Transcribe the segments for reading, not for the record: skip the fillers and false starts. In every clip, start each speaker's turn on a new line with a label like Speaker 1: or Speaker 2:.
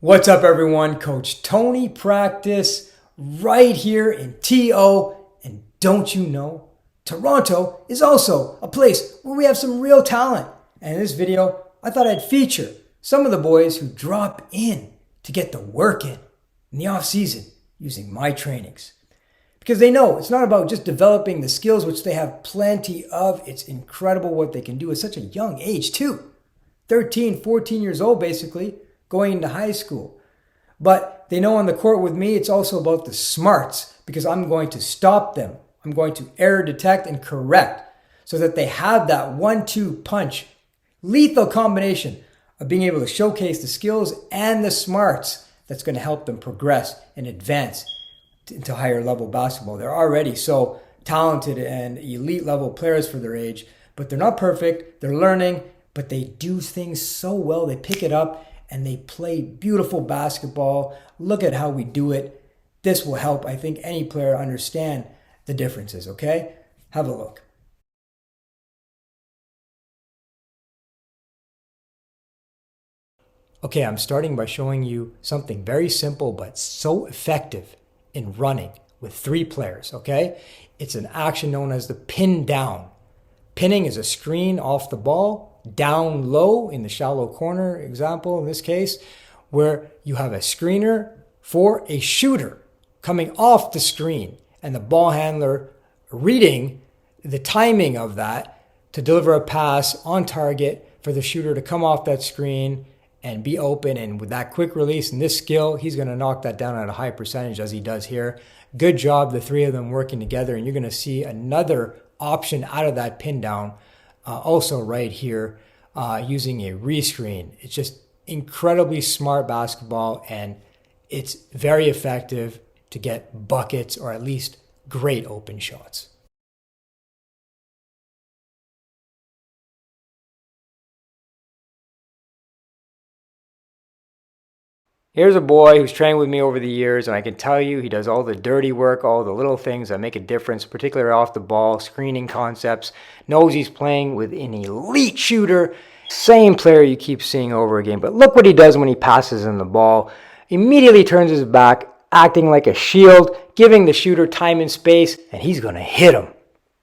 Speaker 1: What's up, everyone? Coach Tony Practice right here in TO. And don't you know, Toronto is also a place where we have some real talent. And in this video, I thought I'd feature some of the boys who drop in to get the work in the off season using my trainings. Because they know it's not about just developing the skills, which they have plenty of. It's incredible what they can do at such a young age too. 13, 14 years old, basically, going into high school. But they know on the court with me, it's also about the smarts, because I'm going to stop them. I'm going to error detect and correct so that they have that 1-2 punch, lethal combination of being able to showcase the skills and the smarts that's going to help them progress and advance into higher level basketball. They're already so talented and elite level players for their age, but they're not perfect. They're learning, but they do things so well. They pick it up and they play beautiful basketball. Look at how we do it. This will help, I think, any player understand the differences, okay? Have a look. Okay, I'm starting by showing you something very simple but so effective in running with 3 players, okay? It's an action known as the pin down. Pinning is a screen off the ball, down low in the shallow corner example in this case, where you have a screener for a shooter coming off the screen and the ball handler reading the timing of that to deliver a pass on target for the shooter to come off that screen and be open. And with that quick release and this skill, he's going to knock that down at a high percentage as he does here. Good job, the 3 of them working together, and you're going to see another option out of that pin down also right here using a rescreen. It's just incredibly smart basketball, and it's very effective to get buckets or at least great open shots. Here's a boy who's trained with me over the years, and I can tell you he does all the dirty work, all the little things that make a difference, particularly off the ball, screening concepts, knows he's playing with an elite shooter, same player you keep seeing over again. But look what he does when he passes in the ball. Immediately turns his back, acting like a shield, giving the shooter time and space, and he's going to hit him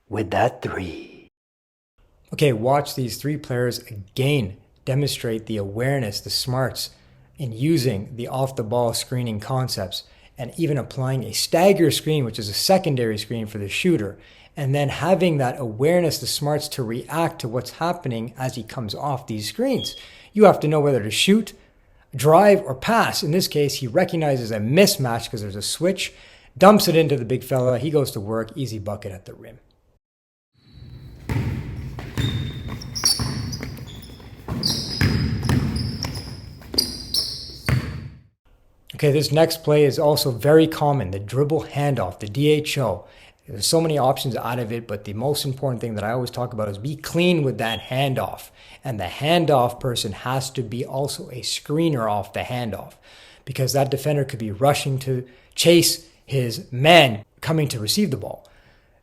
Speaker 1: with that 3. Okay, watch these 3 players again demonstrate the awareness, the smarts, in using the off-the-ball screening concepts and even applying a stagger screen, which is a secondary screen for the shooter, and then having that awareness, the smarts to react to what's happening as he comes off these screens. You have to know whether to shoot, drive, or pass. In this case, he recognizes a mismatch because there's a switch, dumps it into the big fella, he goes to work, easy bucket at the rim. Okay, this next play is also very common, the dribble handoff, the DHO. There's so many options out of it, but the most important thing that I always talk about is be clean with that handoff. And the handoff person has to be also a screener off the handoff, because that defender could be rushing to chase his man coming to receive the ball.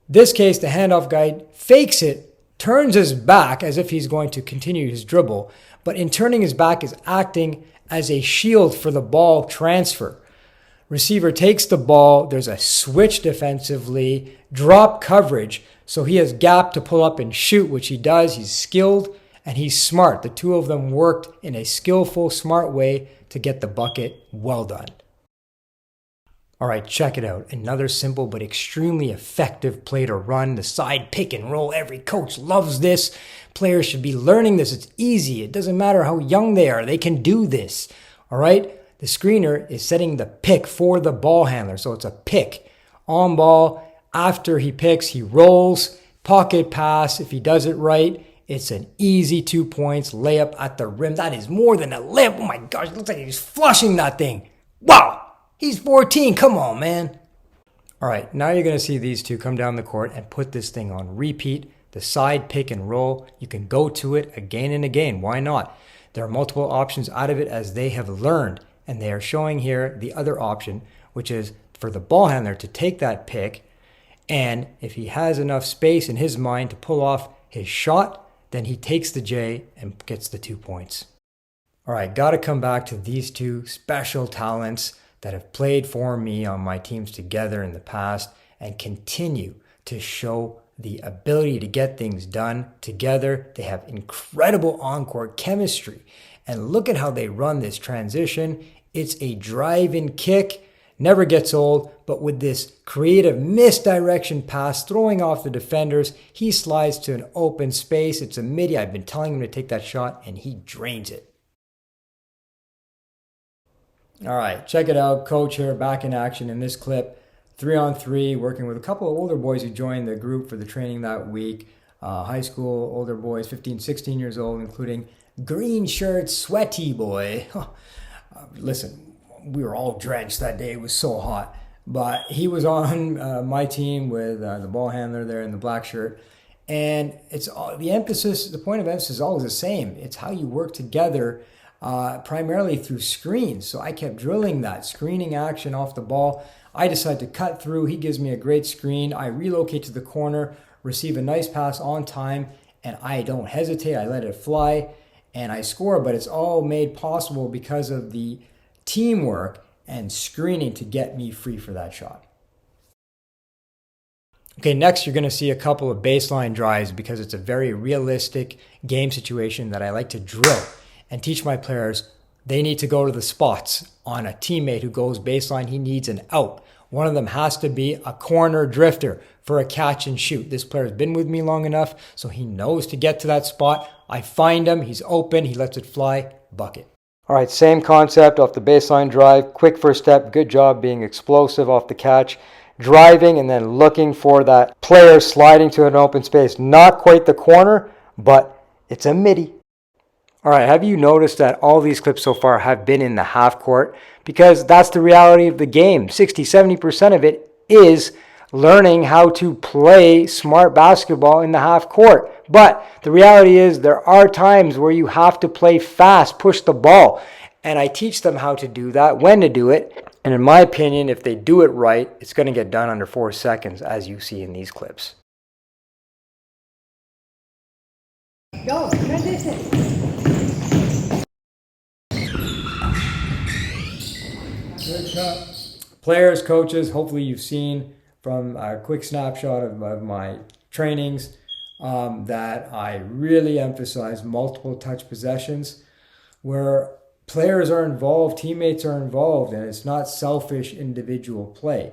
Speaker 1: This case, the handoff guy fakes it, turns his back as if he's going to continue his dribble, but in turning his back is acting as a shield for the ball transfer. Receiver takes the ball, there's a switch defensively, drop coverage, so he has gap to pull up and shoot, which he does. He's skilled and he's smart. The 2 of them worked in a skillful, smart way to get the bucket. Well done. All right, check it out. Another simple but extremely effective play to run, the side pick and roll. Every coach loves this. Players should be learning this. It's easy. It doesn't matter how young they are. They can do this. All right? The screener is setting the pick for the ball handler. So it's a pick on ball. After he picks, he rolls, pocket pass. If he does it right, it's an easy 2 points, layup at the rim. That is more than a layup. Oh my gosh, it looks like he's flushing that thing. Wow! He's 14. Come on, man. All right, now you're going to see these 2 come down the court and put this thing on repeat. The side pick and roll. You can go to it again and again. Why not? There are multiple options out of it as they have learned. And they are showing here the other option, which is for the ball handler to take that pick. And if he has enough space in his mind to pull off his shot, then he takes the J and gets the 2 points. All right, got to come back to these two special talents that have played for me on my teams together in the past and continue to show the ability to get things done together. They have incredible on-court chemistry. And look at how they run this transition. It's a drive-in kick, never gets old, but with this creative misdirection pass, throwing off the defenders, he slides to an open space. It's a midi. I've been telling him to take that shot, and he drains it. All right, check it out. Coach here back in action in this clip. 3-on-3, working with a couple of older boys who joined the group for the training that week. High school, older boys, 15, 16 years old, including green shirt, sweaty boy. Listen, we were all drenched that day. It was so hot. But he was on my team with the ball handler there in the black shirt. And it's all, the point of emphasis is always the same. It's how you work together, primarily through screens. So I kept drilling that screening action off the ball. I decide to cut through. He gives me a great screen. I relocate to the corner, receive a nice pass on time, and I don't hesitate. I let it fly, and I score. But it's all made possible because of the teamwork and screening to get me free for that shot. Okay, next you're going to see a couple of baseline drives because it's a very realistic game situation that I like to drill and teach my players. They need to go to the spots on a teammate who goes baseline. He needs an out. One of them has to be a corner drifter for a catch and shoot. This player has been with me long enough, so he knows to get to that spot. I find him, he's open, he lets it fly, bucket. All right, same concept off the baseline drive. Quick first step, good job being explosive off the catch. Driving and then looking for that player sliding to an open space. Not quite the corner, but it's a midi. All right, have you noticed that all these clips so far have been in the half court? Because that's the reality of the game. 60-70% of it is learning how to play smart basketball in the half court. But the reality is there are times where you have to play fast, push the ball. And I teach them how to do that, when to do it. And in my opinion, if they do it right, it's going to get done under 4 seconds, as you see in these clips.
Speaker 2: Go, transition.
Speaker 1: Good shot. Players, coaches, hopefully you've seen from a quick snapshot of my trainings that I really emphasize multiple touch possessions where players are involved, teammates are involved, and it's not selfish individual play.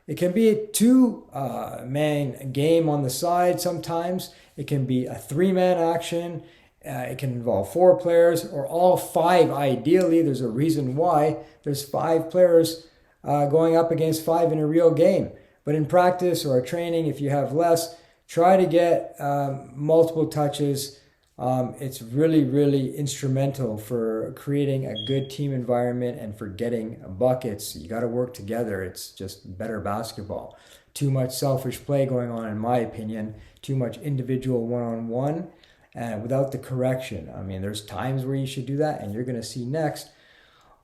Speaker 1: It can be a two-man game on the side sometimes. It can be a three-man action. It can involve 4 players or all 5 ideally. There's a reason why there's 5 players going up against 5 in a real game. But in practice or training, if you have less, try to get multiple touches. It's really, really instrumental for creating a good team environment and for getting buckets. You got to work together. It's just better basketball. Too much selfish play going on, in my opinion. Too much individual one-on-one without the correction. I mean, there's times where you should do that, and you're going to see next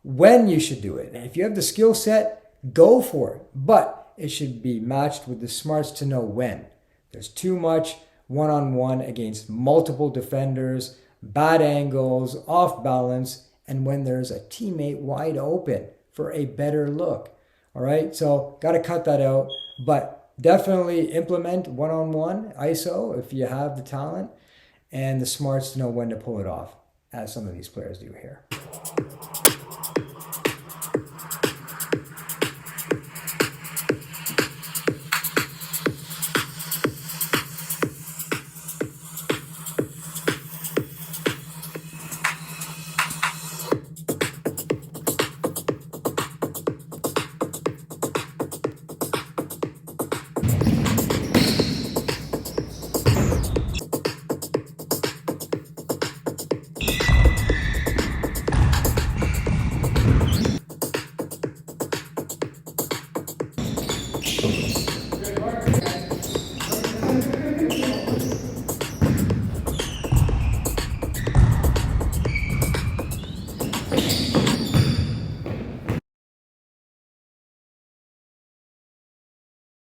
Speaker 1: when you should do it. And if you have the skill set, go for it. But it should be matched with the smarts to know when. There's too much one-on-one against multiple defenders, bad angles, off balance, and when there's a teammate wide open for a better look. All right, so got to cut that out, but definitely implement one-on-one ISO if you have the talent and the smarts to know when to pull it off, as some of these players do here.